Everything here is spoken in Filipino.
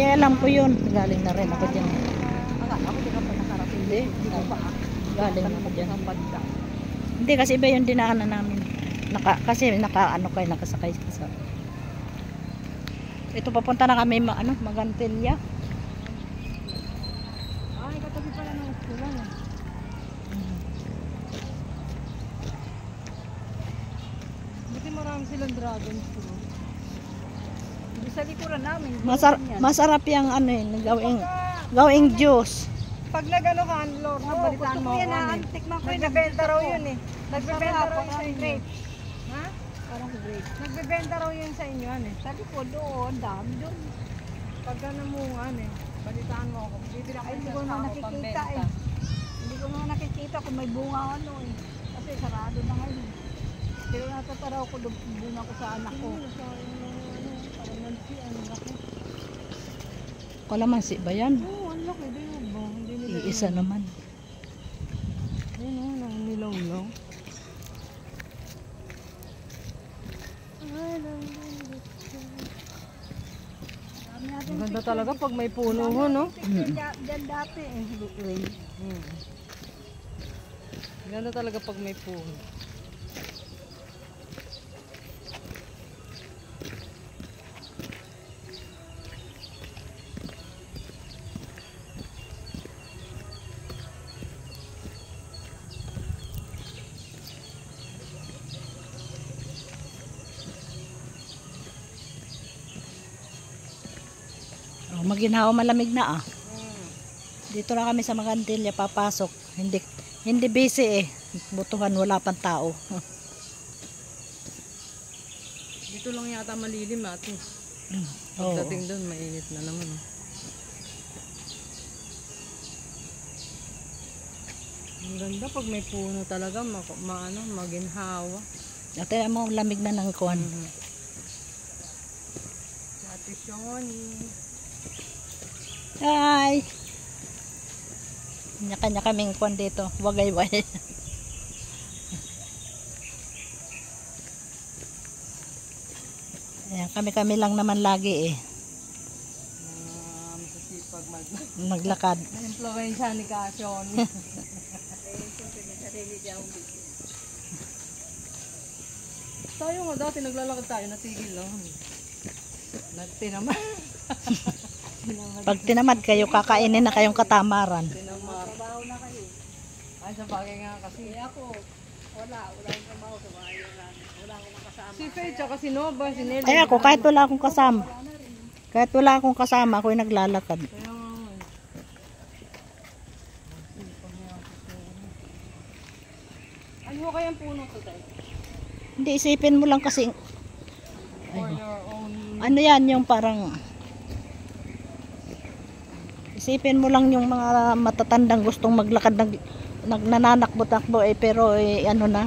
Kaya alam ko yun. Galing na rin ako dyan. Ako di ka pa nakarating. Hindi. Galing na ako dyan. Hindi kasi iba yung dinaanan namin. Kasi nakasakay ka sa. Ito papunta na kami Magantilya. Ay, katabi pala ng eskulan. Buti marami silang dragon fruit. Sa likuran namin. Masarap yung gawing juice. Pag nagano ka, Lord, nabalitaan mo ako. Nagbebenta raw yun eh. Nagbebenta raw yun sa inyo. Ha? Parang grape. Nagbebenta raw yun sa inyo eh. Sabi ko doon, dami doon. Pagka namungan eh. Balitaan mo ako. Bibili ako Hindi ko na nakikita eh. Hindi ko na nakikita kung may bunga ano eh. Kasi sarado na ngayon. Pero natataraw ko bunga ko sa anak ko. Kalamansi ba yan? Oo, ang laki. Hindi nila Iisa naman. ayun o, nangilaw-law. Ang ganda talaga pag may puno ho, no? Diyan dati eh. Ang ganda talaga pag may puno. Maginhawa malamig na Dito na kami sa Magantilya papasok. Hindi busy Butuhan wala pang tao. Dito lang yata malilim ate. Oo. Pagdating doon mainit na naman. Ang ganda pag may puno talaga maginhawa. Ate mo lamig na ng kuwan. Ate Shoni. Hi. Kanya-kanya kaming kuwan dito. Wagay-wagay. Ayan, kami lang naman lagi Masasipag maglakad. Na-influensya ni Kasyon. Tayo nga dati naglalakad tayo, natigil lang. Nagtinaman. Pag tinamad kayo, kakainin na kayong katamaran. Trabaho na kayo. Ay, sa bagay nga kasi. Ako, wala akong trabaho sa bahay. Wala akong makasama. Si Faye, tsaka si Nova, si Nelly. Ay ako, kahit wala akong kasama. Ako'y naglalakad. Kaya nga. Ano kayang puno to tayo? Hindi, isipin mo lang kasi, For your own. ano yan, yung parang, isipin mo lang yung mga matatandang gustong maglakad, nananakbo-takbo pero ano na,